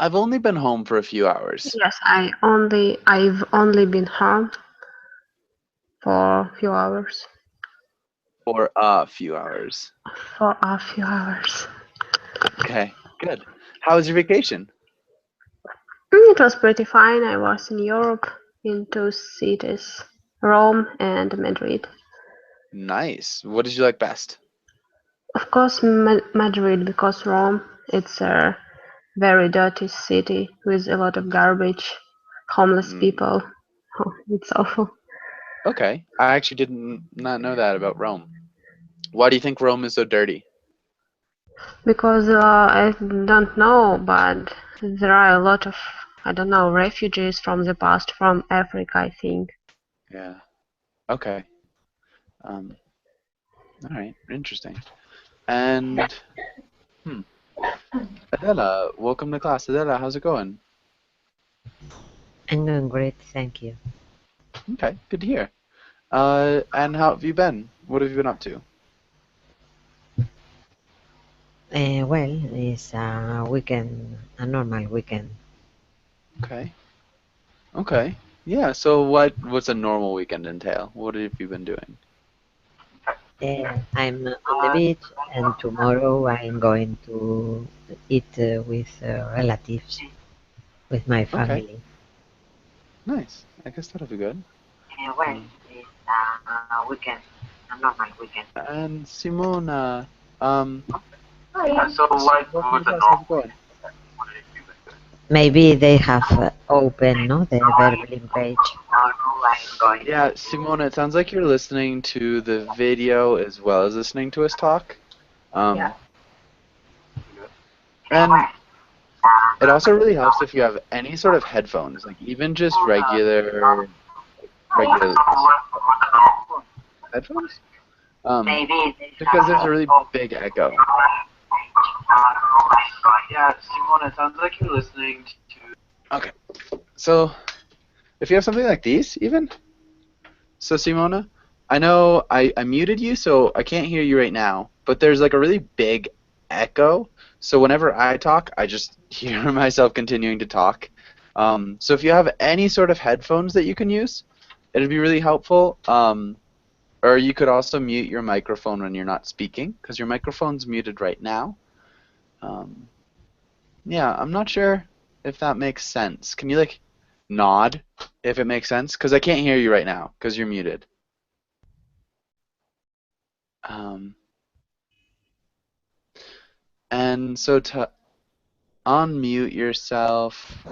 I've only been home for a few hours. Yes, I've only been home for a few hours. For a few hours. For a few hours. Okay, good. How was your vacation? It was pretty fine. I was in Europe in two cities, Rome and Madrid. Nice. What did you like best? Of course, Madrid because Rome. It's a very dirty city with a lot of garbage, homeless Mm, people. Oh, it's awful. okay. I actually didn't not know that about Rome. Why do you think Rome is so dirty? Because I don't know, but there are a lot of, I don't know, refugees from the past from Africa, I think. Yeah. Okay. Um, all right. Interesting. And hmm, Adela, welcome to class. Adela, how's it going? I'm doing great, thank you. Okay, good to hear. And how have you been? What have you been up to? Well, it's a weekend, a normal weekend. Okay. Okay. Yeah, so what's a normal weekend entail? What have you been doing? I'm on the beach, and tomorrow I'm going to eat with relatives, with my Okay. family. Nice. I guess that'll be good. Well, Um, it's a weekend, a normal weekend. and Simona, um, So like welcome to with the class. How's it normal going? weekend, what have you been doing? Maybe they have opened, no, the Berlin page. Yeah, Simona, it sounds like you're listening to the video as well as listening to us talk. Um, and it also really helps if you have any sort of headphones, like even just regular headphones. Maybe they Because there's a really big echo. Yeah, Simone, it sounds like you're listening to. Okay, so if you have something like these, even so, Simona, I know I muted you, so I can't hear you right now. But there's like a really big echo, so whenever I talk, I just hear myself continuing to talk. So if you have any sort of headphones that you can use, it'd be really helpful. Or you could also mute your microphone when you're not speaking, because your microphone's muted right now. Um, yeah, I'm not sure if that makes sense. Can you like nod if it makes sense? Because I can't hear you right now because you're muted. Um, and so to unmute yourself,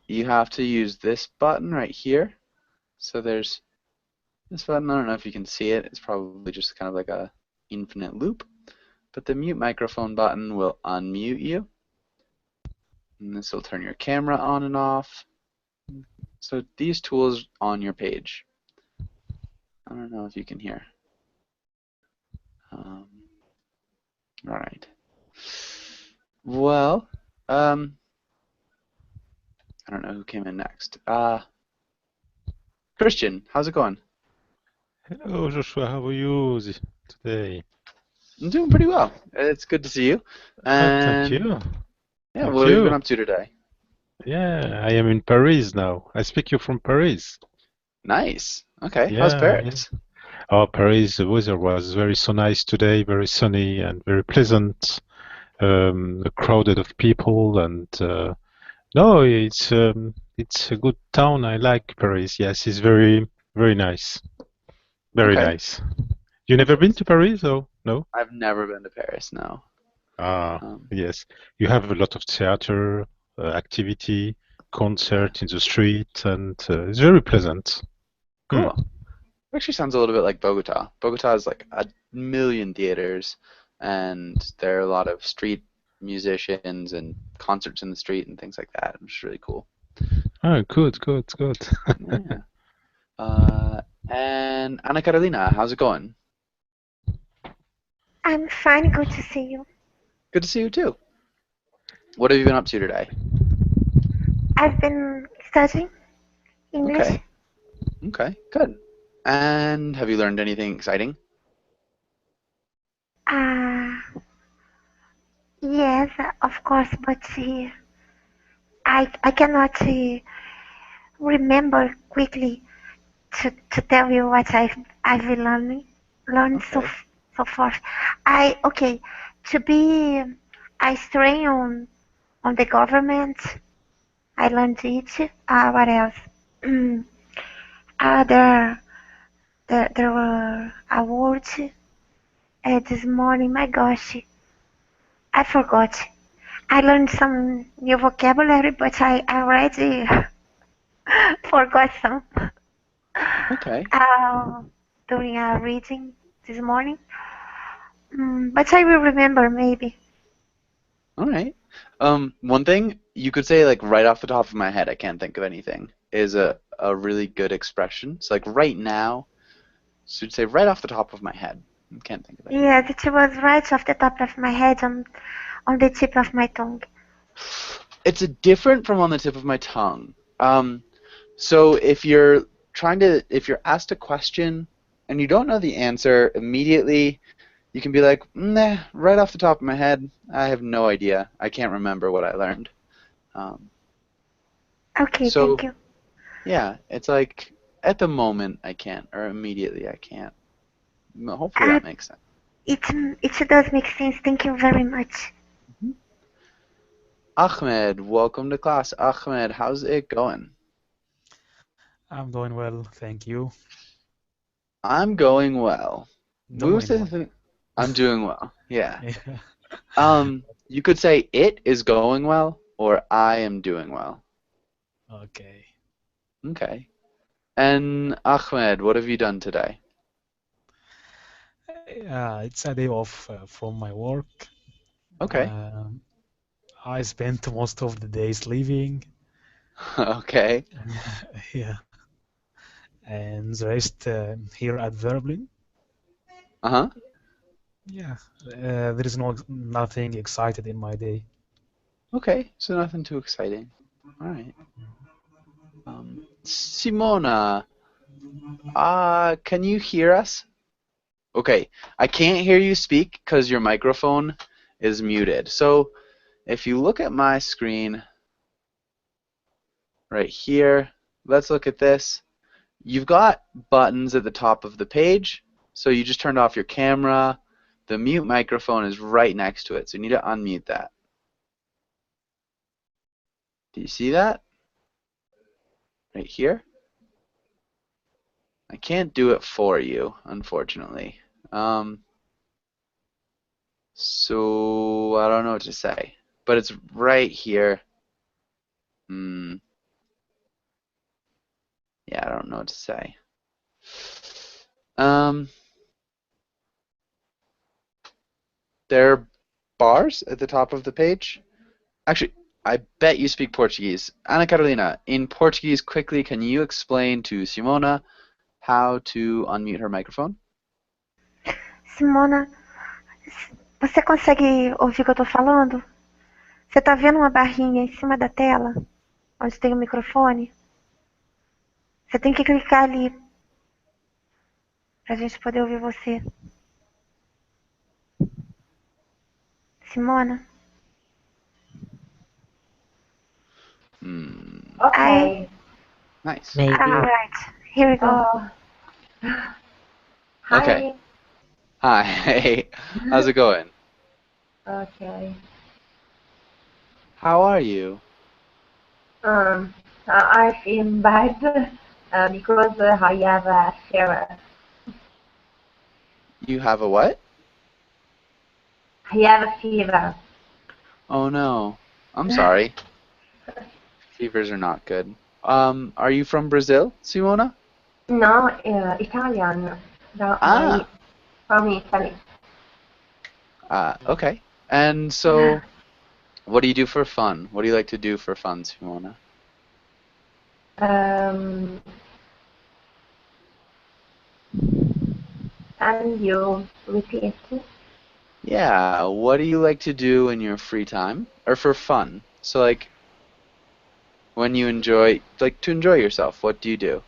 you have to use this button right here. So there's this button. I don't know if you can see it. It's probably just kind of like a infinite loop. But the mute microphone button will unmute you. And this will turn your camera on and off. So these tools on your page. I don't know if you can hear. Um, all right. Well, I don't know who came in next. Christian, how's it going? Hello, Joshua. How are you today? I'm doing pretty well. It's good to see you. Thank And you. yeah, Thank what have you been you. up to today? Yeah, I am in Paris now. I speak you from Paris. Nice. Okay. How's Yeah, yeah. Paris? Oh, Paris, the weather was very so nice today, very sunny and very pleasant. Crowded of people and no, it's a good town. I like Paris. Yes, it's very nice. Very Okay. nice. You never been to Paris, or no? I've never been to Paris, no. Ah, Um, yes. You have a lot of theater activity, yeah. concert in the street, and it's very pleasant. Hmm. Cool. Actually sounds a little bit like Bogota. Bogota has like a million theaters, and there are a lot of street musicians and concerts in the street and things like that, which is really cool. Oh, good. Yeah. And Ana Carolina, how's it going? I'm fine, good to see you. Good to see you too. What have you been up to today? I've been studying English. Okay. Okay. Good. And have you learned anything exciting? Uh, yes, of course, but I cannot remember quickly to tell you what I've been learned Okay. so far. Okay, to be I strain on the government. I learned it. What else? Mm, uh, there there were awards this morning. My gosh, I forgot. I learned some new vocabulary, but I already forgot some Okay. uh, during a reading this morning. But I will remember maybe. All right. One thing you could say, like right off the top of my head, I can't think of anything, is a really good expression. So like right now, should say right off the top of my head. I can't think of anything. Yes, it was right off the top of my head on the tip of my tongue. It's a different from on the tip of my tongue. So if you're if you're asked a question and you don't know the answer immediately, you can be like, nah, right off the top of my head, I have no idea. I can't remember what I learned. Um, Okay, thank so you. yeah, it's like at the moment I can't, or immediately I can't. Hopefully Uh, that makes sense. it does make sense. Thank you very much. Mhm. Ahmed, welcome to class. Ahmed, how's it going? I'm doing well, thank you. I'm going well. Doing well. I'm doing well. Yeah. Yeah. You could say it is going well or I am doing well. Okay. Okay. And Ahmed, what have you done today? It's a day off from my work. Okay. Um, I spent most of the day sleeping. Okay. Yeah. And the rest here at Verblin. Uh-huh. Yeah. There is nothing excited in my day. Okay. So nothing too exciting. All right. Simona, can you hear us? Okay. I can't hear you speak because your microphone is muted. So if you look at my screen right here, let's look at this. You've got buttons at the top of the page, so you just turned off your camera. The mute microphone is right next to it, so you need to unmute that. Do you see that? Right here? I can't do it for you, unfortunately. So I don't know what to say, but it's right here. Yeah, I don't know what to say. There are bars at the top of the page. Actually, I bet you speak Portuguese. Ana Carolina, in Portuguese, quickly, can you explain to Simona how to unmute her microphone? Simona, você consegue ouvir o que eu tô falando? Você tá vendo uma barrinha em cima da tela, onde tem o microfone? Você tem que clicar ali pra gente poder ouvir você. Simona? Okay. Nice. Maybe Alright, here we go. Okay. Hi. Hi. How's it going? Okay. How are you? I feel bad because I have a fever. You have a what? I have a fever. Oh no. I'm sorry. Fevers are not good. Are you from Brazil, Simona? No, Italian. No, Ah. from Italy. Okay. And so, what do you do for fun? What do you like to do for fun, Simona? And you repeat? Yeah, what do you like to do in your free time? Or for fun? So like, when you enjoy, like to enjoy yourself, what do you do?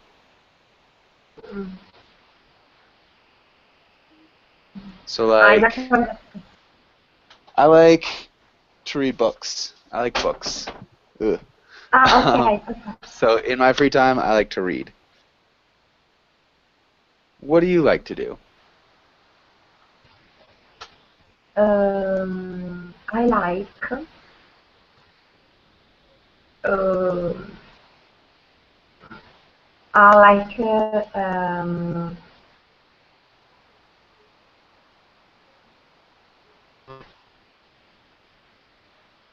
So I like, don't understand. I like To read books. I like books. Ugh. Okay. So in my free time, I like to read. What do you like to do? I like I like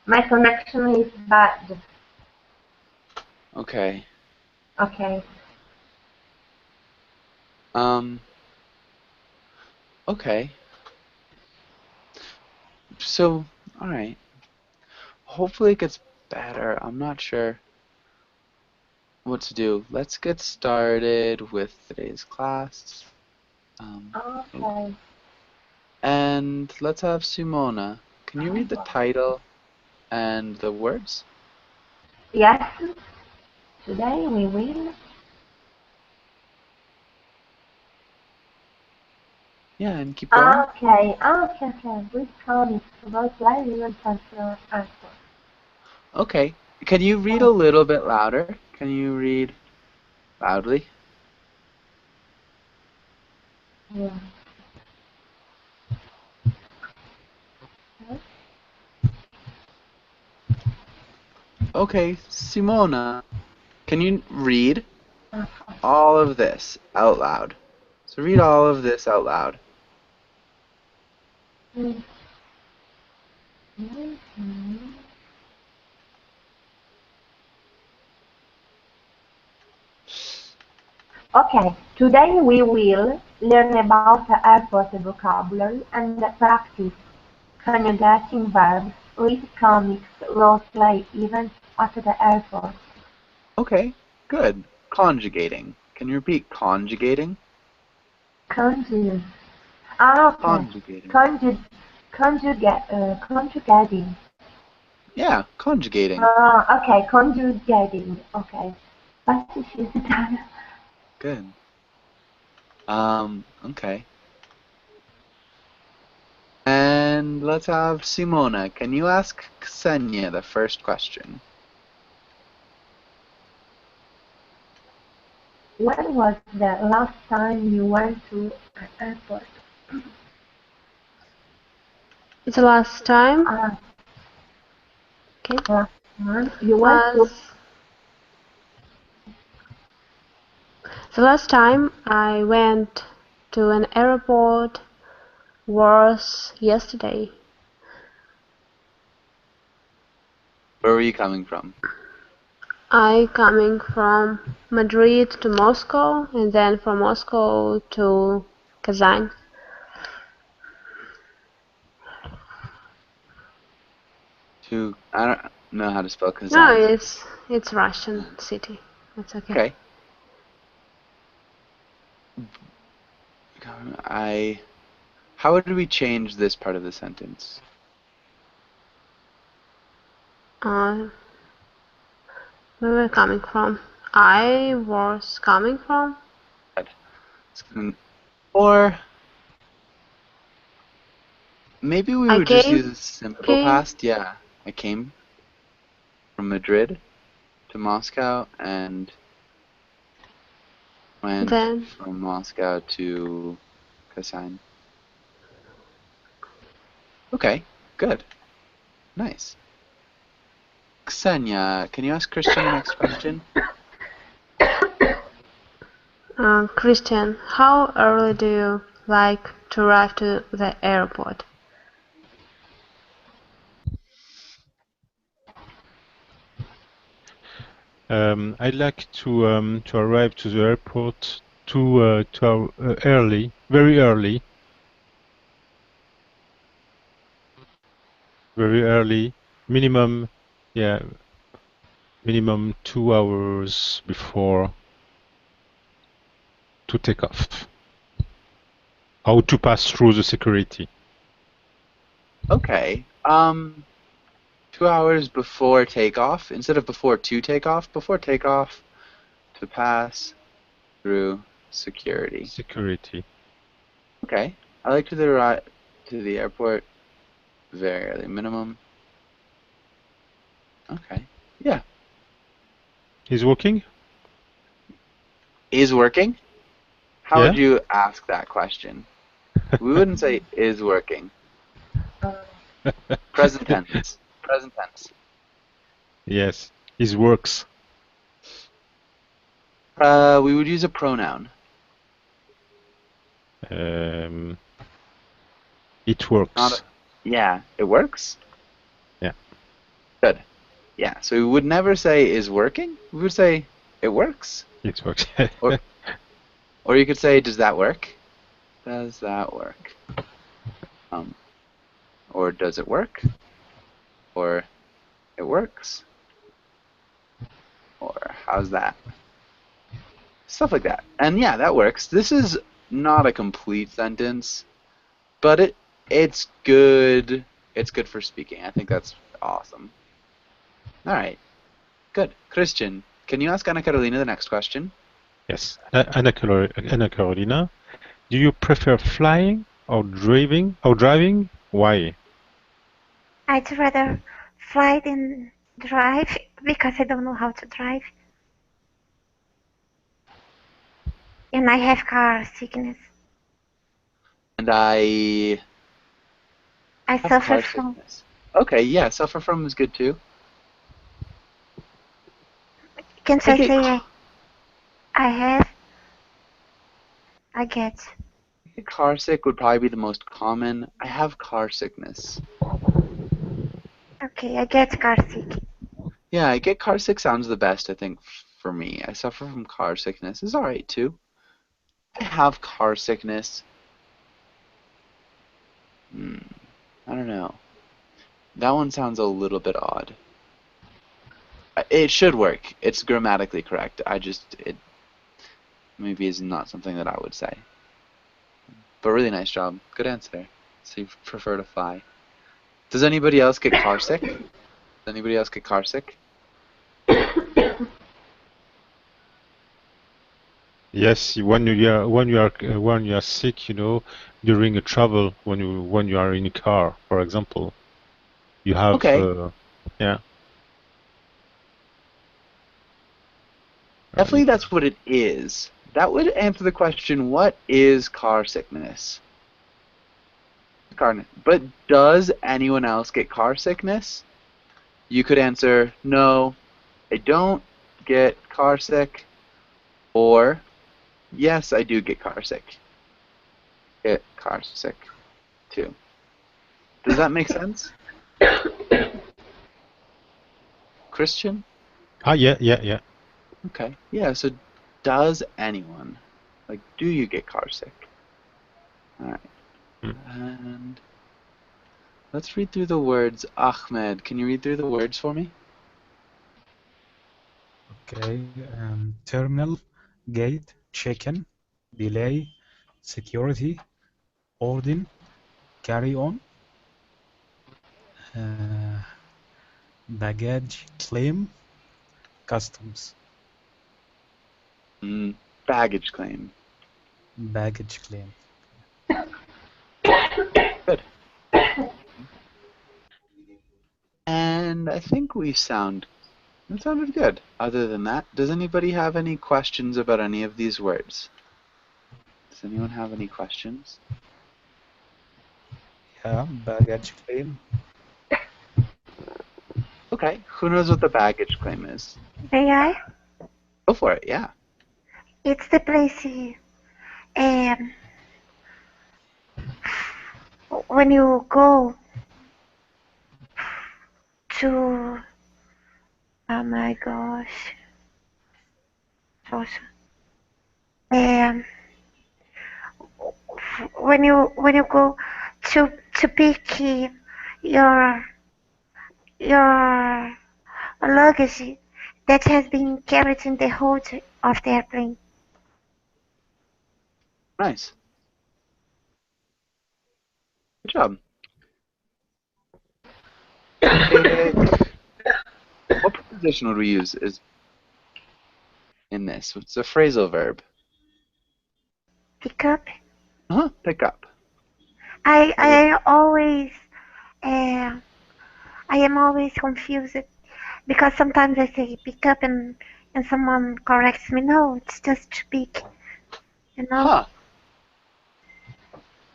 my connection is bad. Okay. Okay. Okay. So, alright. Hopefully it gets better. I'm not sure what to do. Let's get started with today's class. Okay. And let's have Simona. Can you read the title and the words? Yes. Today we will. Yeah, and keep going. Okay. Read comics about living and personal answer. Okay. Can you read a little bit louder? Can you read loudly? Yeah. Okay, Simona, can you read all of this out loud? So read all of this out loud. Okay, today we will learn about the airport vocabulary and practice conjugating verbs, read comics, role-play events at the airport. Okay, good. Conjugating. Can you repeat conjugating? Conjugate. Okay. Conjugating. Conjugating. Yeah, conjugating. Okay, conjugating. Okay. What is it? Good. Okay. And let's have Simona. Can you ask Ksenia the first question? When was the last time you went to an airport? It's the last time. Okay. Last time you went to. The last time I went to an airport was yesterday. Where were you coming from? I coming from Madrid to Moscow and then from Moscow to Kazan. I don't know how to spell Kazan. No, it's Russian city. It's okay. Okay. How would we change this part of the sentence? Where were we coming from? I was coming from. Or maybe we would just use a simple past. Yeah, I came from Madrid to Moscow and went from Moscow to Kazan. Okay, good. Nice. Ksenia, can you ask Christian the next question? Christian, how early do you like to arrive to the airport? I'd like to arrive to the airport early, very early. Very early, minimum 2 hours before to take off. How to pass through the security. Okay. 2 hours before takeoff, instead of before takeoff to pass through security. Security. Okay. I like to arrive to the airport very early, minimum Okay. Yeah. He's working? Is working? How Yeah. would you ask that question? We wouldn't say is working. Present tense. Present tense. Yes. His works. We would use a pronoun. It works. Not yeah, it works? Yeah. Good. Yeah, so we would never say is working. We would say it works. It works. Or you could say, does that work? Does that work? Or does it work? Or it works? Or how's that? Stuff like that. And yeah, that works. This is not a complete sentence, but it's good. It's good for speaking. I think that's awesome. All right. Good. Christian, can you ask Ana Carolina the next question? Yes. Ana Carolina, do you prefer flying or driving? Why? I'd rather fly than drive because I don't know how to drive. And I have car sickness. And I have suffer car from. sickness. Okay, yeah, suffer from is good too. Can't I say I get. Car sick would probably be the most common. I have car sickness. Okay, I get car sick. Yeah, I get car sick sounds the best, I think, for me. I suffer from car sickness. It's alright too. I have car sickness. I don't know. That one sounds a little bit odd. It should work. It's grammatically correct. It maybe is not something that I would say. But really nice job. Good answer. So you prefer to fly. Does anybody else get car sick? Does anybody else get car sick? Yes, when you are sick, during a travel, when you are in a car, for example, you have Okay. yeah. Definitely that's what it is. That would answer the question, what is car sickness? But does anyone else get car sickness? You could answer, no, I don't get car sick, or yes, I do get car sick. Get car sick too. Does that make sense? Christian? Yeah. Okay. Yeah, so does anyone, do you get car sick? Alright. And let's read through the words. Ahmed, can you read through the words for me? Okay. Terminal, gate, check-in, delay, security, boarding, carry on, baggage claim, customs. Baggage claim. Baggage claim. Good. And I think it sounded good. Other than that, does anybody have any questions about any of these words? Does anyone have any questions? Yeah, baggage claim. Okay, who knows what the baggage claim is? May I? Go for it, yeah. It's the place when you go to. Oh my gosh. When you go to pick your luggage that has been carried in the hold of the airplane. Nice. Good job. What preposition would we use in this? It's a phrasal verb. Pick up. Pick up. I am always confused Because sometimes I say pick up and someone corrects me. No, it's just pick. You know?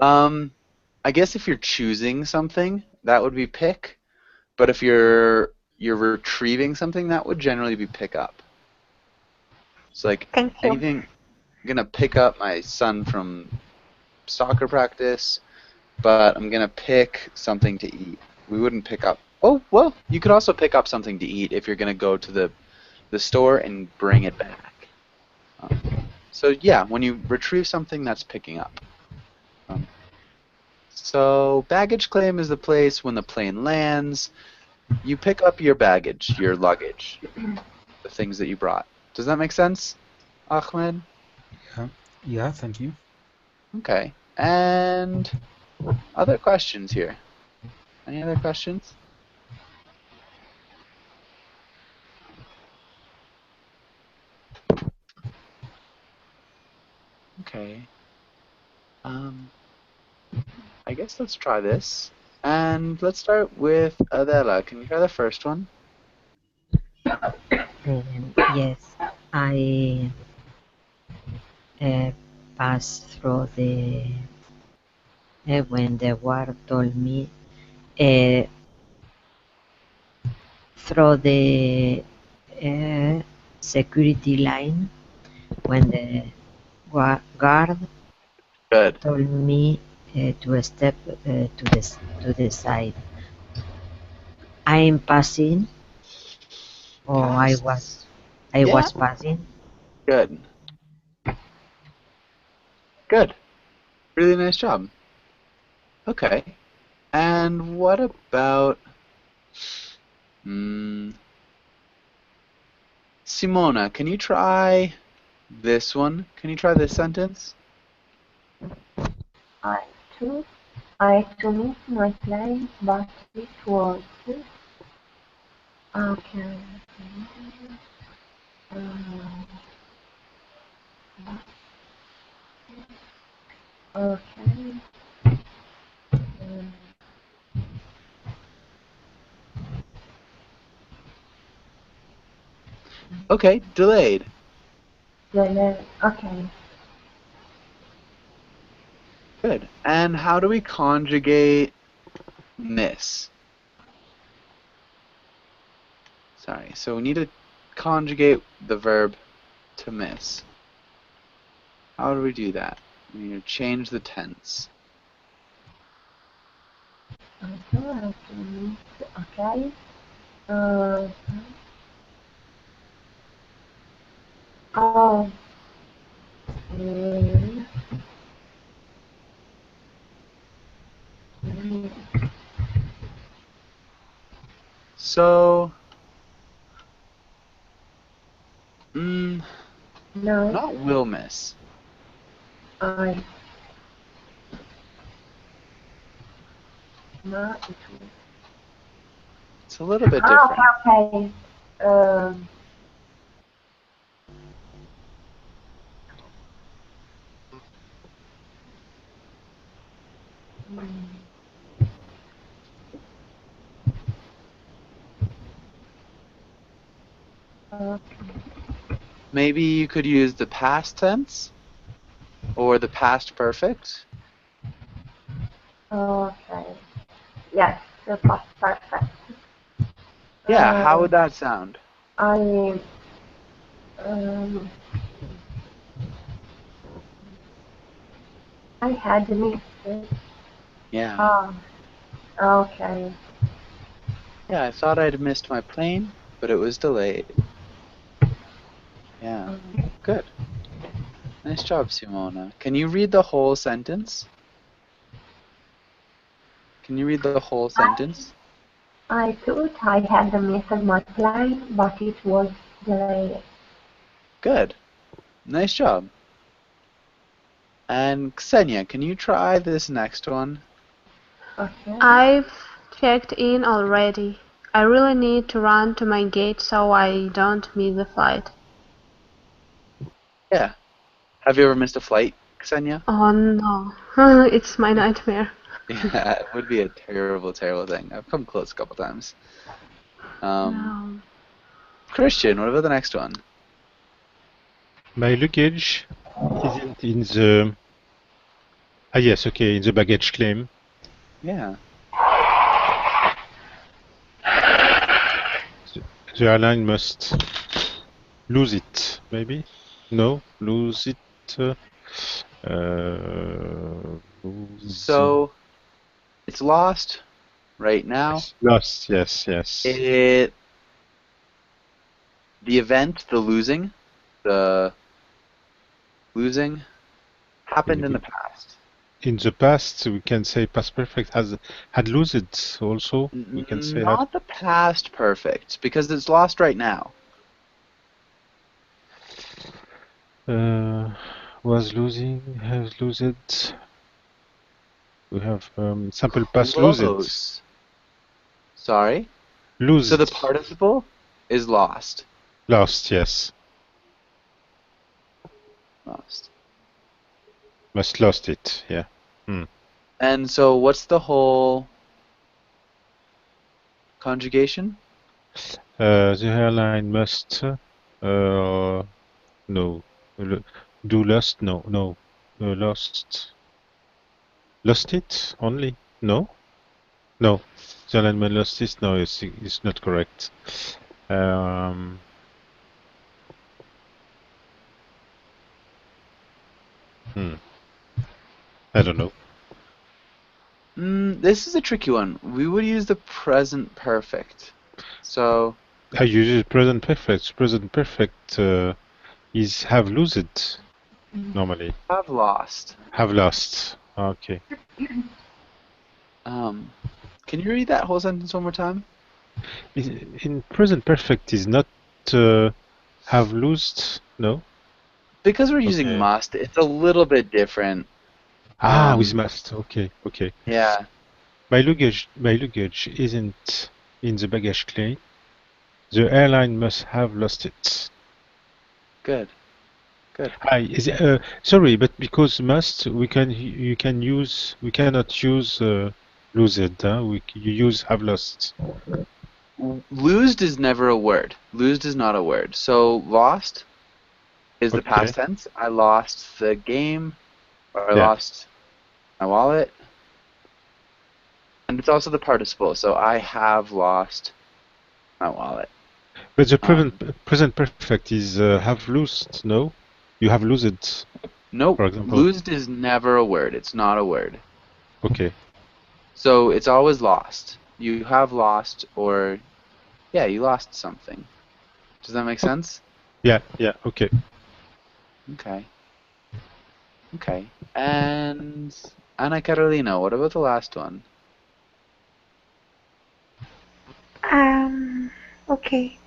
Huh. I guess if you're choosing something, that would be pick. But if you're retrieving something, that would generally be pick up. It's like Thank you. anything. I'm gonna pick up my son from soccer practice, but I'm gonna pick something to eat. We wouldn't pick up. Oh well, you could also pick up something to eat if you're gonna go to the store and bring it back. So yeah, when you retrieve something, that's picking up. So baggage claim is the place when the plane lands. You pick up your baggage, your luggage, the things that you brought. Does that make sense, Ahmed? Yeah, thank you. Okay. And other questions here? Any other questions? Okay. I guess let's try this. And let's start with Adela. Can you try the first one? Yes, I passed through the when the guard told me through the security line when the guard Good. told me to step to the side. I am passing, or I was passing. Good. Good. Really nice job. Okay. And what about Simona, can you try this one? Can you try this sentence? I took my plane, but it was okay. Okay. Okay, delayed. Okay. Good. And how do we conjugate miss? Sorry, so we need to conjugate the verb to miss. How do we do that? We need to change the tense. Okay. Oh. So, No. not will miss. No, It's a little bit different. Okay. Maybe you could use the past tense or the past perfect. Okay. Yes, the past perfect. Yeah, how would that sound? I had missed it. Yeah. Okay. Yeah, I thought I'd missed my plane, but it was delayed. Yeah. Good. Nice job, Simona. Can you read the whole sentence? Can you read the whole sentence? I thought I had missed my plane, but it was delayed. Good. Nice job. And Ksenia, can you try this next one? Okay. I've checked in already. I really need to run to my gate so I don't miss the flight. Yeah. Have you ever missed a flight, Ksenia? Oh no, it's my nightmare. Yeah, it would be a terrible, terrible thing. I've come close a couple times. No. Christian, what about the next one? My luggage isn't in the... Ah, yes, okay, in the baggage claim. Yeah. The airline must lose it, maybe? No, lose it. Lose. So it's lost right now. Lost, yes, yes. The event, the losing happened in the past. In the past, we can say past perfect had lose it also. We can say Not the past perfect, because it's lost right now. Was losing, has lose it. We have simple past lose it. Close. Sorry? Lose So the it. participle is lost. Lost, yes. Lost. Must lost it, yeah. And so what's the whole conjugation? The airline must no. Do lost? No. Lost. Lost it only? No. The airline must lost it. No, it's not correct. I don't know. This is a tricky one. We would use the present perfect. So I use present perfect. Present perfect is have losed normally. have lost. Have lost. Okay. Can you read that whole sentence one more time? In present perfect is not have lost. No. Because we're using must, it's a little bit different. With must. Okay. Yeah. My luggage isn't in the baggage claim. The airline must have lost it. Good. Sorry, but because must, we cannot use lose it. You use have lost. Losed is never a word. Losed is not a word. So lost is the past tense. I lost the game, or I lost my wallet. And it's also the participle. So I have lost my wallet. But the present perfect is have lost. No, you have lose it. Nope. For example, losed is never a word. It's not a word. Okay. So it's always lost. You have lost, or you lost something. Does that make sense? Yeah. Okay. Okay. And Ana Carolina, what about the last one? Okay.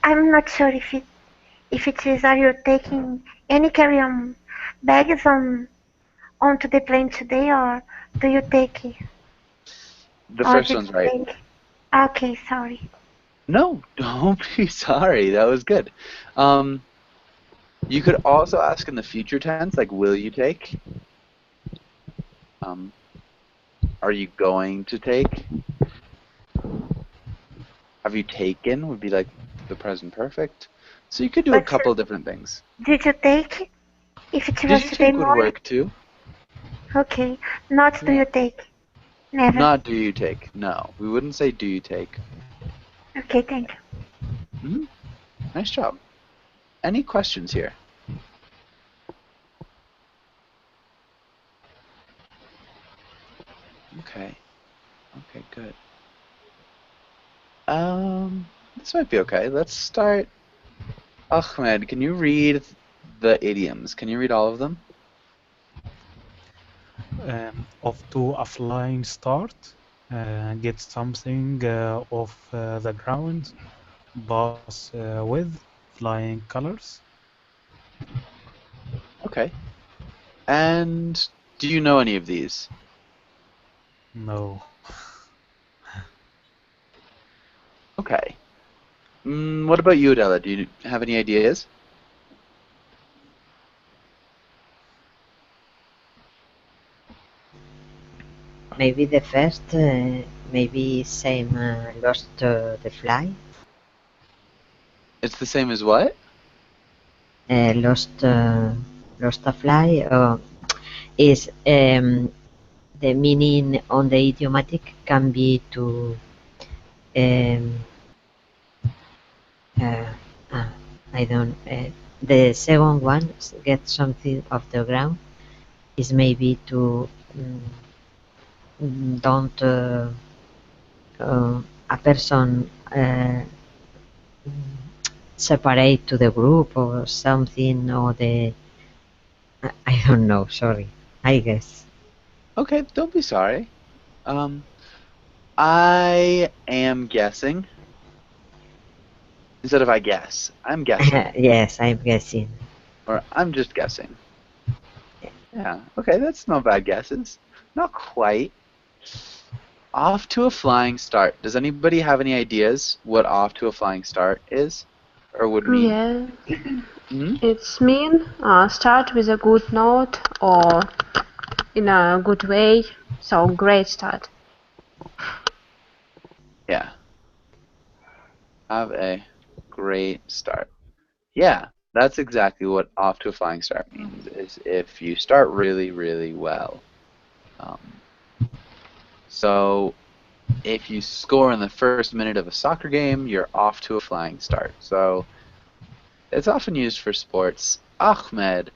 I'm not sure if it is, are you taking any carry-on bags onto the plane today, or do you take it? The first one's right. Okay, sorry. No, don't be sorry. That was good. You could also ask in the future tense, like, will you take? Are you going to take? Have you taken would be like the present perfect. So you could do a couple different things. Did you take? If it was Did you today take would work too. Okay. Not do you take? Never. Not do you take. No, we wouldn't say do you take. Okay, thank you. Nice job. Any questions here? Okay, good. This might be okay. Let's start. Ahmed, can you read the idioms? Can you read all of them? Off to a flying start, get something off the ground, pass with flying colors. Okay. And do you know any of these? No. Okay. What about you, Adela? Do you have any ideas? Maybe the first maybe same lost the fly. It's the same as what? Lost a fly is the meaning on the idiomatic can be to um, uh, I don't the second one, get something off the ground, is maybe to don't a person separate to the group or something, or the I don't know, sorry, I guess. Okay, don't be sorry. I am guessing. Instead of I guess, I'm guessing. Yes, I'm guessing. Or I'm just guessing. Yeah, okay, that's not bad guesses. Not quite. Off to a flying start. Does anybody have any ideas what off to a flying start is? Or would mean? Yeah, Hmm? it's mean start with a good note or in a good way. So great start. Yeah. Have a great start. Yeah, that's exactly what off to a flying start means, is if you start really, really well. So if you score in the first minute of a soccer game, you're off to a flying start. So it's often used for sports. Ahmed,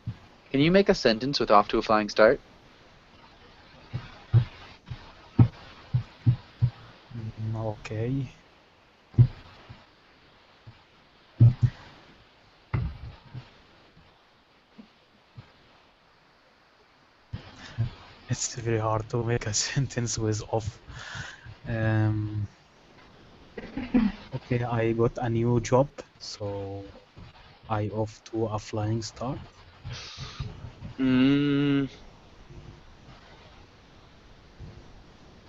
can you make a sentence with off to a flying start? Okay. It's very hard to make a sentence with off. Okay, I got a new job, so I off to a flying start.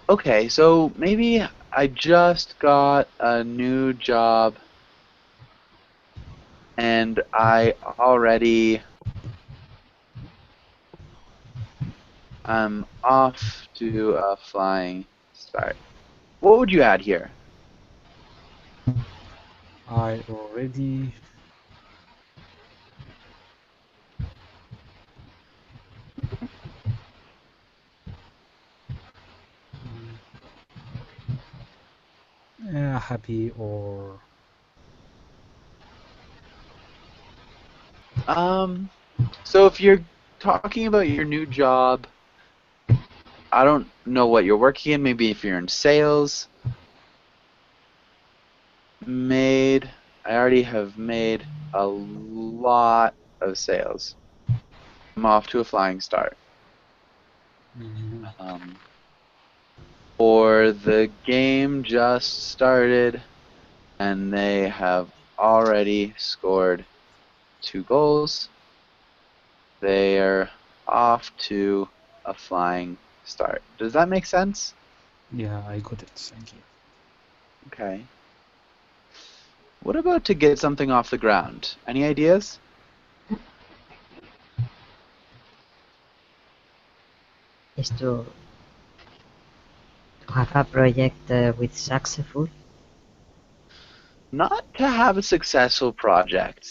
Okay, so maybe I just got a new job and I already am off to a flying start. What would you add here? I already happy or So if you're talking about your new job, I don't know what you're working in. Maybe if you're in sales, I already have made a lot of sales. I'm off to a flying start. Or the game just started and they have already scored 2 goals. They are off to a flying start. Does that make sense? yeah, I got it. Thank you. Okay. What about to get something off the ground? Any ideas? Is to have a project with successful. Not to have a successful project.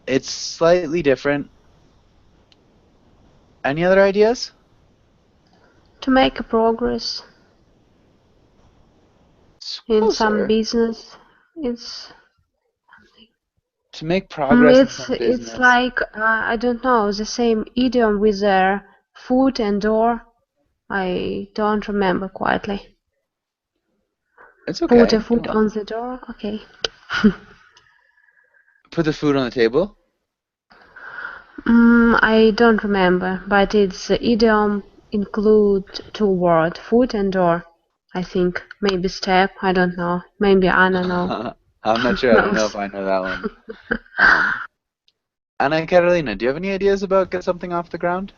It's slightly different. Any other ideas? To make a progress in some Closer. business. It's To make progress in some it's business. like I don't know, the same idiom with their foot and door. I don't remember quietly. It's Put okay. a foot on the door. Okay. Put the food on the table? I don't remember, but it's the idiom include 2 words, foot and door. I think maybe step. I don't know. Maybe I don't know. I'm not sure. I don't know if I know that one. Anna Carolina, do you have any ideas about get something off the ground?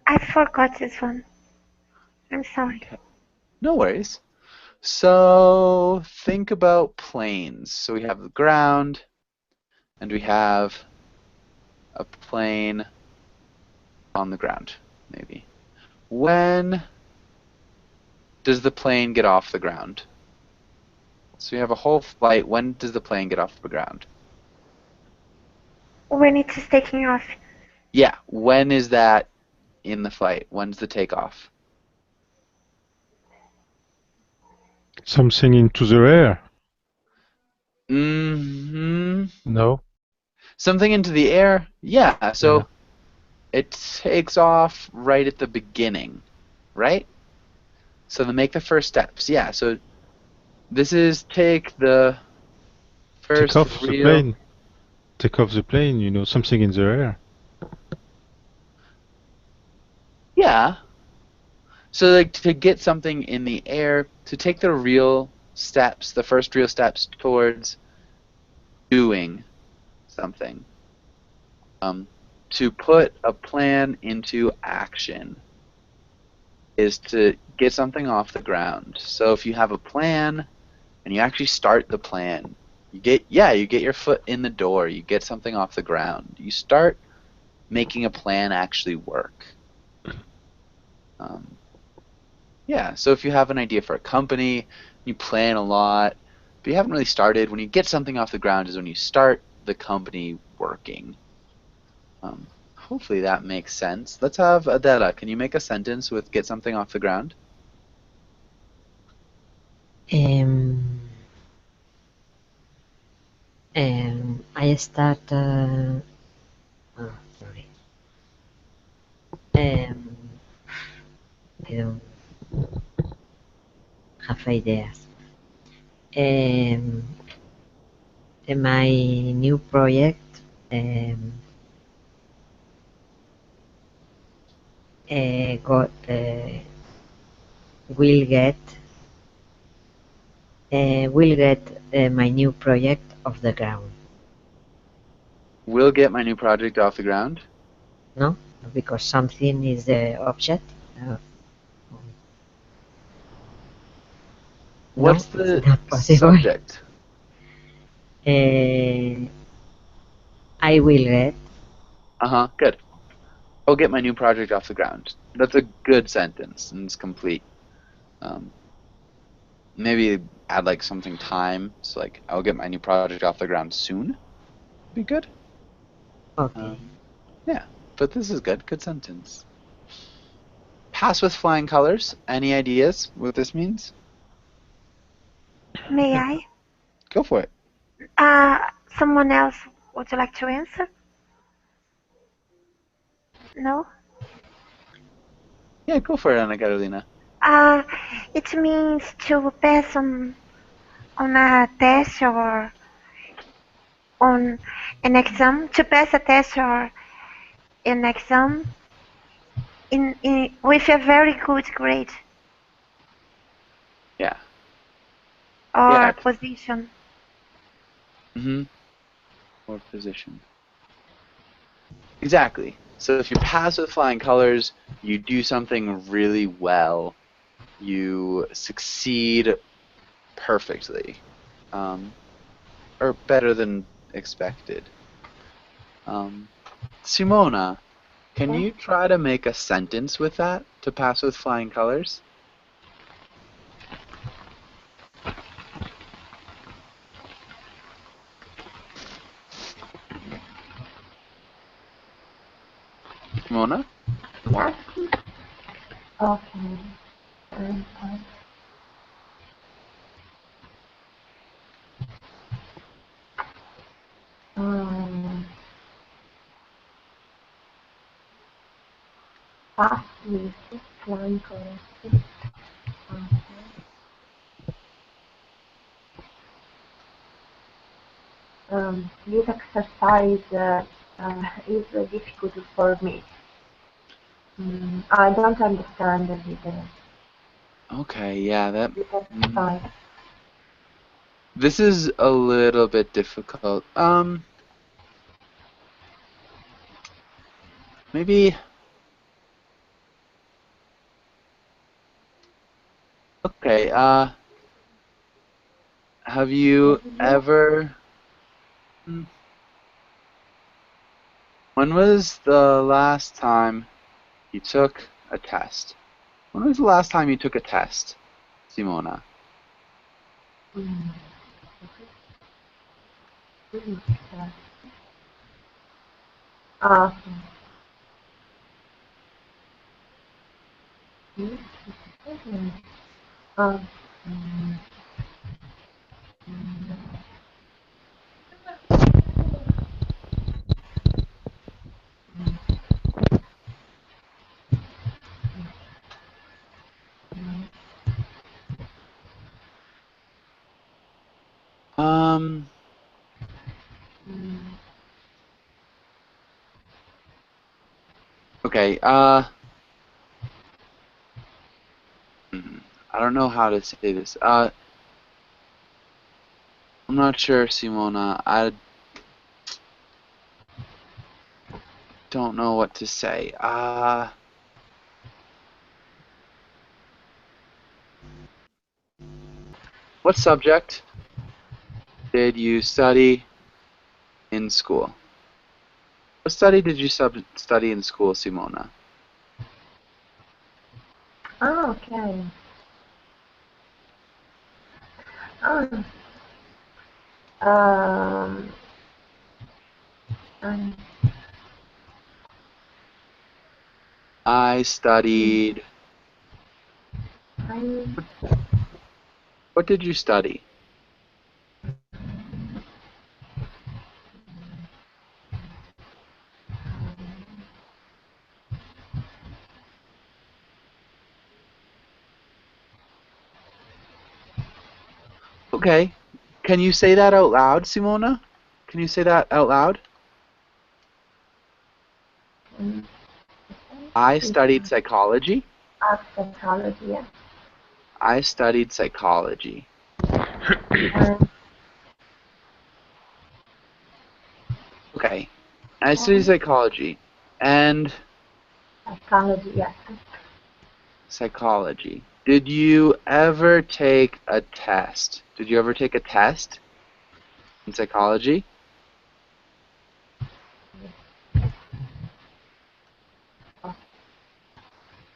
I forgot this one. I'm sorry. Okay. No worries. So think about planes. So we have the ground, and we have a plane on the ground, maybe. When does the plane get off the ground? So you have a whole flight. When does the plane get off the ground? When it is taking off, Yeah, when is that in the flight? When's the takeoff? Something into the air? hmm No? Something into the air? Yeah, so Yeah. it takes off right at the beginning, right? So to make the first steps. Yeah, so this is take the Take first off the real... plane. Take off the plane, you know, something in the air. Yeah. So like to get something in the air, to take the real steps, the first real steps towards doing something. To put a plan into action is to get something off the ground. So if you have a plan and you actually start the plan, you get your foot in the door, you get something off the ground. You start making a plan actually work. Yeah, so if you have an idea for a company, you plan a lot, but you haven't really started, when you get something off the ground is when you start the company working. Hopefully that makes sense. Let's have Adela. Can you make a sentence with get something off the ground? I start. Oh, sorry. I don't have ideas. In my new project, got will get my new project off the ground. Will get my new project off the ground? No, because something is the object. What's no, the it's not possible. subject? I will get. Good. I'll get my new project off the ground. That's a good sentence and it's complete. Maybe add like something time. So like I'll get my new project off the ground soon. Be good. Okay. Yeah, but this is good. Good sentence. Pass with flying colors. Any ideas what this means? may I? Go for it. Someone else would you like to answer? No? Yeah, go for it, Ana Carolina. It means to pass on a test or on an exam, to pass a test or an exam with a very good grade Yeah. or Yeah. position. Or position. Exactly. So if you pass with flying colors, you do something really well. You succeed perfectly. Or better than expected. Simona, can you try to make a sentence with that to pass with flying colors? Simona? Yes. Okay. Pass with flying colors. This exercise is difficult for me. I don't understand the details. Okay, yeah, that. This exercise. This is a little bit difficult. Maybe. Okay, have you ever... When was the last time you took a test? When was the last time you took a test? Simona? Okay, I don't know how to say this. I'm not sure, Simona. I don't know what to say. What subject did you study in school? What study did you study in school, Simona? Oh, okay. Oh, um, um, I studied... I, What did you study? Okay. Can you say that out loud, Simona? Can you say that out loud? I studied psychology. psychology, yeah. I studied psychology. Okay. I studied psychology. And Psychology, yes. psychology. Did you ever take a test? Did you ever take a test in psychology?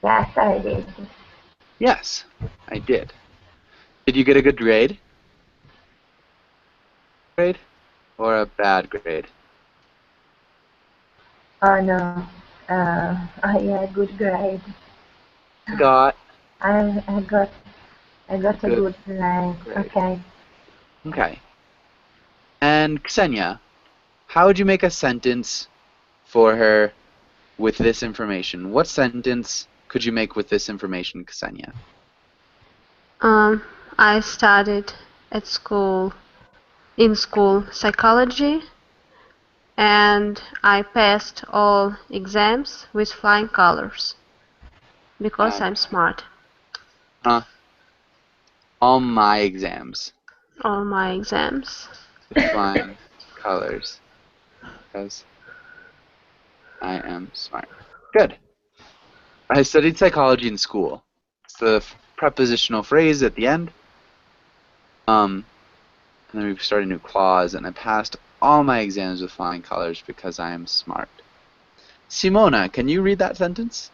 Yes, I did. Yes, I did. Did you get a good grade? Grade? Or a bad grade? Oh no, I had good grade. Got I got a good grade. grade. Okay. Okay. And Ksenia, how would you make a sentence for her with this information? What sentence could you make with this information, Ksenia? I studied in school psychology, and I passed all exams with flying colors because I'm smart. All my exams All my exams. with flying colors because I am smart. Good. I studied psychology in school. It's the prepositional phrase at the end. And then we started a new clause, and I passed all my exams with flying colors because I am smart. Simona, can you read that sentence?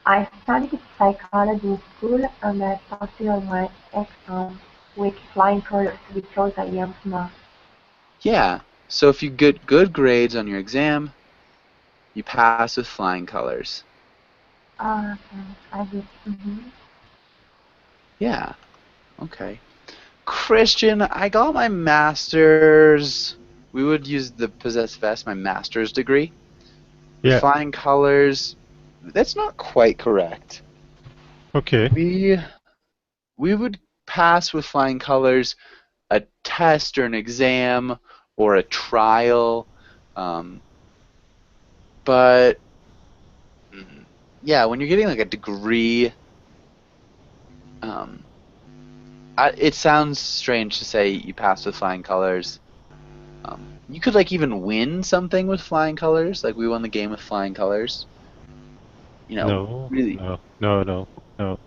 I studied psychology in school and I passed all my exams with flying colors because I am smart. Yeah. So if you get good grades on your exam, you pass with flying colors. Okay, I did. Yeah. Okay. Christian, I got my master's. We would use the possessive S, my master's degree. Yeah. Flying colors. That's not quite correct. Okay. We would pass with flying colors a test or an exam or a trial, but yeah, when you're getting like a degree, it sounds strange to say you pass with flying colors. You could like even win something with flying colors, like we won the game with flying colors. You know, No. really. No.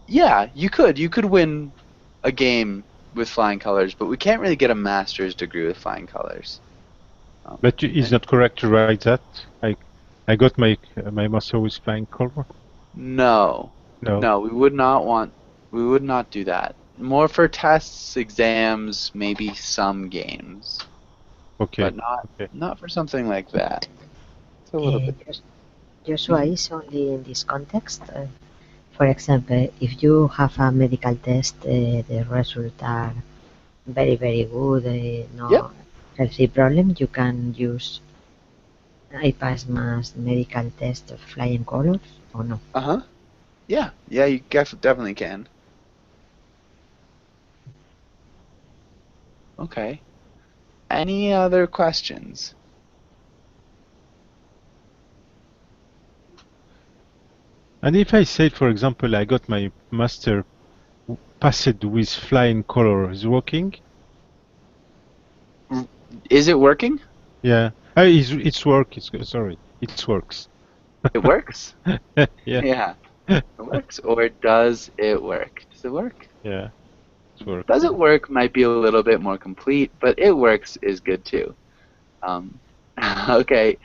Yeah, you could win a game with flying colors, but we can't really get a master's degree with flying colors. But it's not correct to write that. I I got my master with flying color. No. No. No, we would not do that. More for tests, exams, maybe some games. Okay. But Okay. not for something like that. It's a little bit. Joshua is only in this context. For example, if you have a medical test, the results are very, very good, no Yep. healthy problem, you can use I pass mass medical test of flying colors or no? Uh-huh. Yeah. Yeah, you definitely can. Okay. Any other questions? And if I say, for example, I got my master passed with flying color, is working? Is it working? Yeah. It's work. Sorry, it works. It works? Yeah. Yeah. It works. Or does it work? Does it work? Yeah. It works. Does it work might be a little bit more complete, but it works is good too. Okay.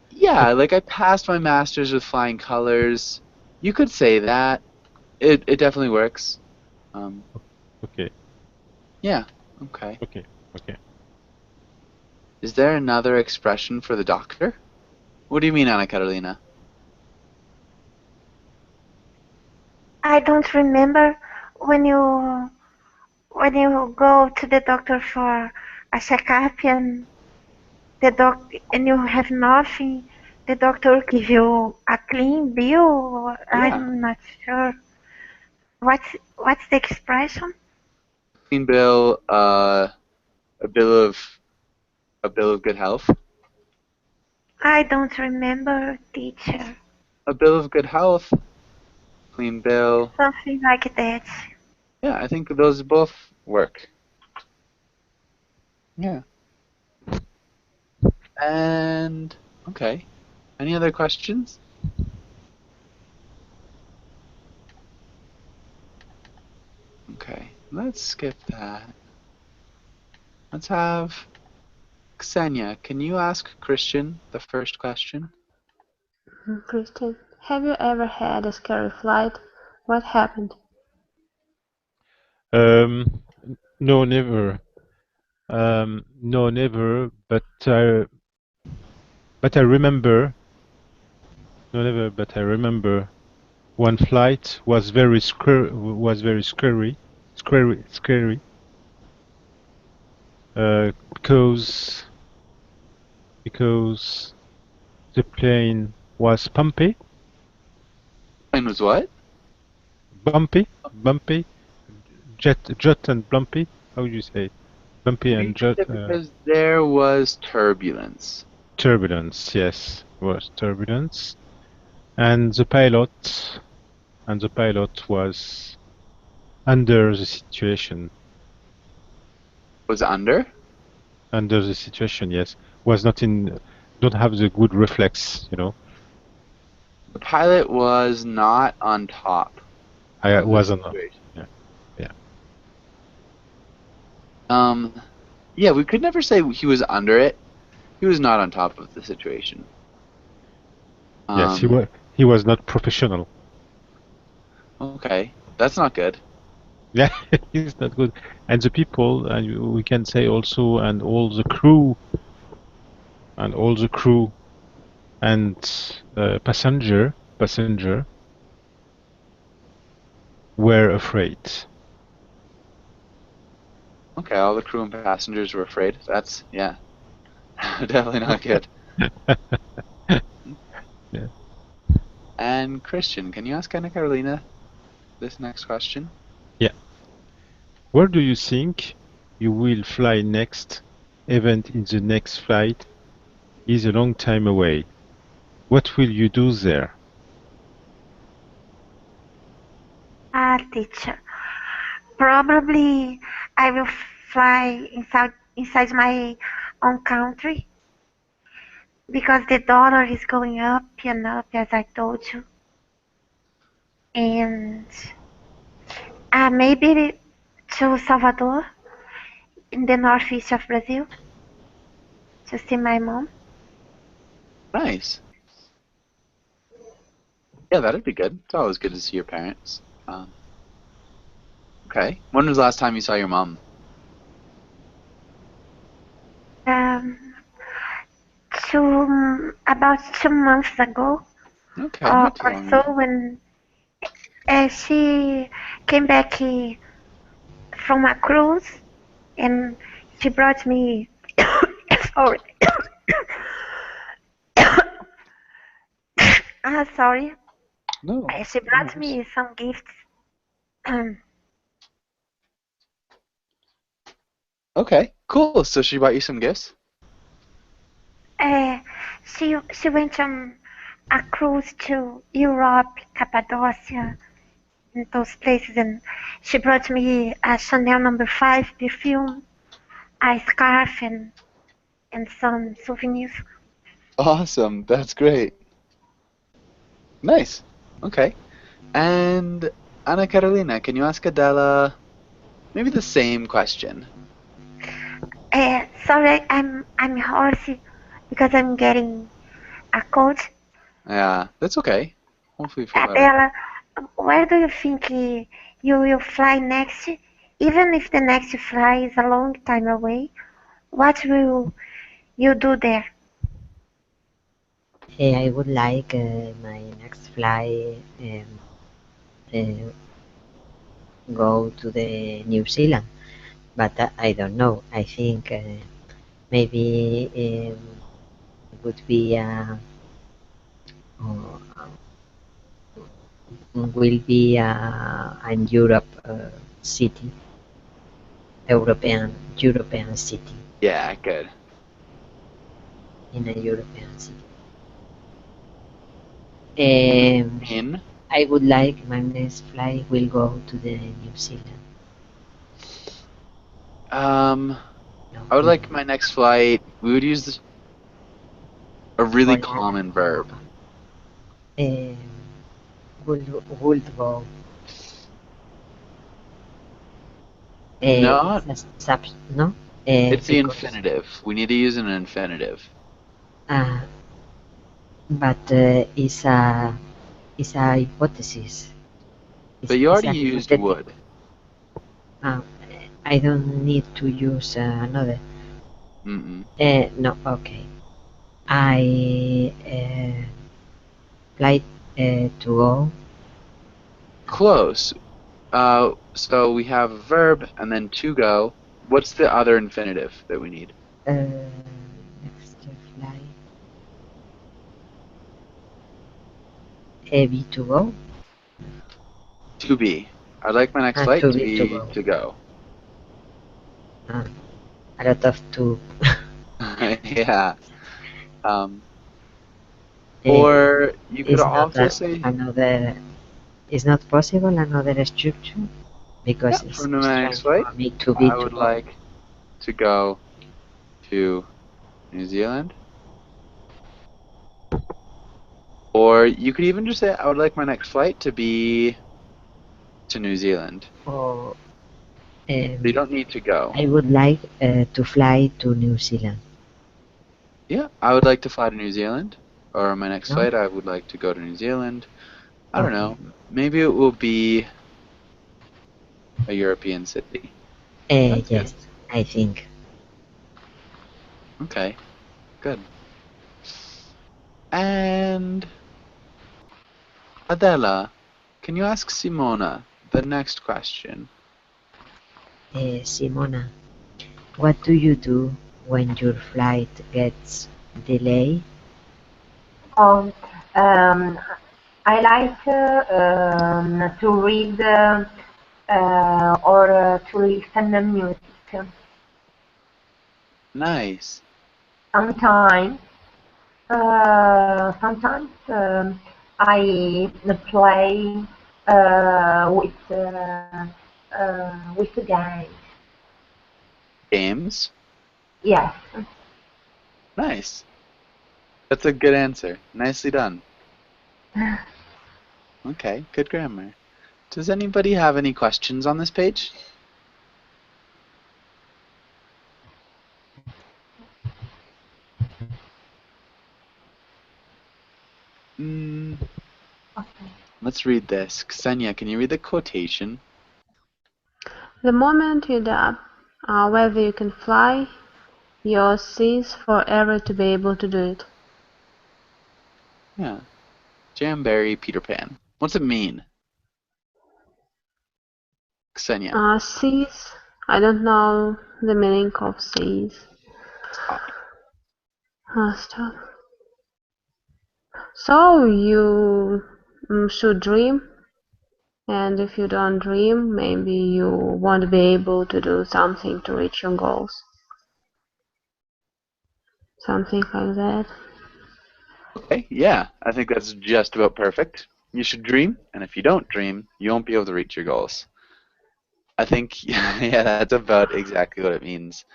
Yeah, like I passed my master's with flying colors. You could say that. It definitely works. Okay. Yeah. Okay. Okay. Okay. Is there another expression for the doctor? What do you mean, Anna Carolina? I don't remember when you go to the doctor for a checkup and you have nothing, the doctor will give you a clean bill. Yeah. I'm not sure. What's the expression? Clean bill, a bill of good health. I don't remember, teacher. A bill of good health. Clean bill. Something like that. Yeah, I think those both work. Yeah. And okay. Any other questions? Okay, let's skip that. Let's have Ksenia. Can you ask Christian the first question? Christian, have you ever had a scary flight? What happened? No, never. No, never. But I remember. No, never. But I remember one flight was very scary. Scary. Because the plane was bumpy. Plane was what? Bumpy. Jet and bumpy. How do you say? Bumpy and jet. Because there was turbulence. Turbulence, yes, was turbulence, and the pilot was under the situation. Was under? Under the situation, yes, was not in. Don't have the good reflex, you know. The pilot was not on top. I wasn't. Yeah, we could never say he was under it. He was not on top of the situation. Yes, he was not professional. Okay, that's not good. Yeah, he's not good. And the people, and we can say also, and all the crew, and passenger were afraid. Okay, all the crew and passengers were afraid. That's, yeah, definitely not good. Yeah. And Christian, can you ask Anna Carolina this next question? Yeah. Where do you think you will fly next? Event in the next flight is a long time away. What will you do there? Teacher. Probably I will fly inside my own country because the dollar is going up and up, as I told you. And maybe to Salvador, in the northeast of Brazil, to see my mom. Nice. Yeah, that'd be good. It's always good to see your parents. Okay. When was the last time you saw your mom? Um, about 2 months ago, Okay, not too or long so, ago. when she came back from a cruise, and she brought me. Sorry. Sorry. No. She No brought worries. me some gifts. Um, Okay, cool. So she bought you some gifts? uh, she went on a cruise to Europe, Cappadocia, and those places, and she brought me a Chanel No. 5 perfume, a scarf, and some souvenirs. Awesome. That's great. Nice. Okay. And Anna Carolina, can you ask Adela maybe the same question? Sorry, I'm hoarse because I'm getting a cold. Yeah, that's okay. Hopefully you feel better. Adela, where do you think you will fly next? Even if the next flight is a long time away, what will you do there? I would like my next flight uh, go to the New Zealand, but I don't know. I think maybe it would be will be an Europe city, European city, Yeah, good. in a European city. In? I would like my next flight will go to the New Zealand. No, I would like my next flight. We would use a really common verb. Would go. No, No, it's the because infinitive. We need to use an infinitive. but it's a hypothesis. But you It's already a used hypothetical. would. I don't need to use another. Mm-mm. No, okay. I like to go. Close. So we have a verb and then to go. What's the other infinitive that we need? Next flight. Be to go. To be. I'd like my next flight To to be to be go. to go. A lot of to. Yeah. Or you could Is not also say, another. It's not possible another structure because yeah, it's from my next strange flight, for me to be I to would go. like to go to New Zealand. Or you could even just say, I would like my next flight to be to New Zealand. Or You don't need to go. I would like to fly to New Zealand. Yeah, I would like to fly to New Zealand. Or my next No? flight, I would like to go to New Zealand. I don't Okay. know. Maybe it will be a European city. That's good. Yes, I think. Okay, good. And Adela, can you ask Simona the next question? Simona, what do you do when your flight gets delayed? Um, um, I like to read or to listen to music. Nice. Sometimes, sometimes I play with the game. Games? Yes. Nice. That's a good answer. Nicely done. Okay, good grammar. Does anybody have any questions on this page? Okay. Let's read this. Ksenia, can you read the quotation? The moment you doubt whether you can fly, you'll cease forever to be able to do it. Yeah. Jamberry, Peter Pan. What's it mean? Ksenia. Cease, I don't know the meaning of cease. Stop. Stop. So you should dream, and if you don't dream, maybe you won't be able to do something to reach your goals. Something like that. Okay, yeah, I think that's just about perfect. You should dream, and if you don't dream, you won't be able to reach your goals. I think, yeah, that's about exactly what it means.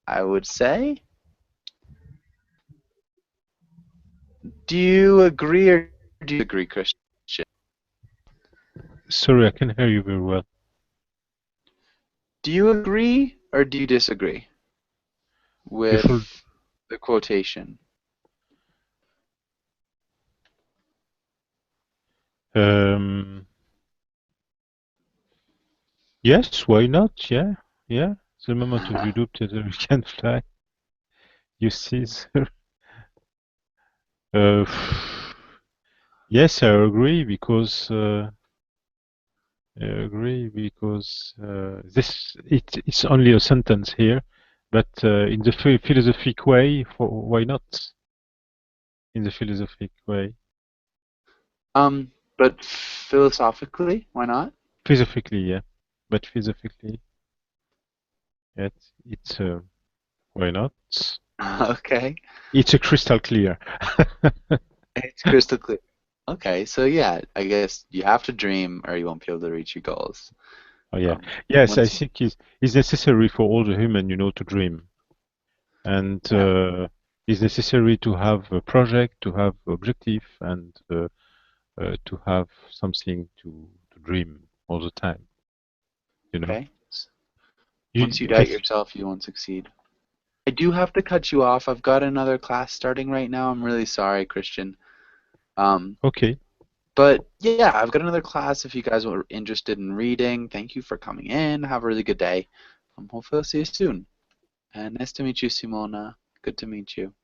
I would say. Do you agree or do you agree, Christian? Sorry, I can't hear you very well. Do you agree or do you disagree with Before, the quotation? yes, why not? Yeah, yeah. The moment of you loop that you can fly, you see. Uh, yes, I agree because it's only a sentence here, but in the philosophic way, why not? In the philosophic way, But philosophically, why not? philosophically, yeah, but philosophically, yeah, it's why not? Okay, It's a crystal clear. it's crystal clear. Okay, so yeah, I guess you have to dream or you won't be able to reach your goals. Oh yeah, yes, I Once, think it's necessary for all the human, to dream, and yeah, it's necessary to have a project, to have objective, and to have something to dream all the time. okay. You, Once you I doubt yourself, you won't succeed. I do have to cut you off. I've got another class starting right now. I'm really sorry, Christian. Okay. But yeah, I've got another class if you guys are interested in reading. Thank you for coming in. Have a really good day. Hopefully I'll see you soon. And nice to meet you, Simona. Good to meet you.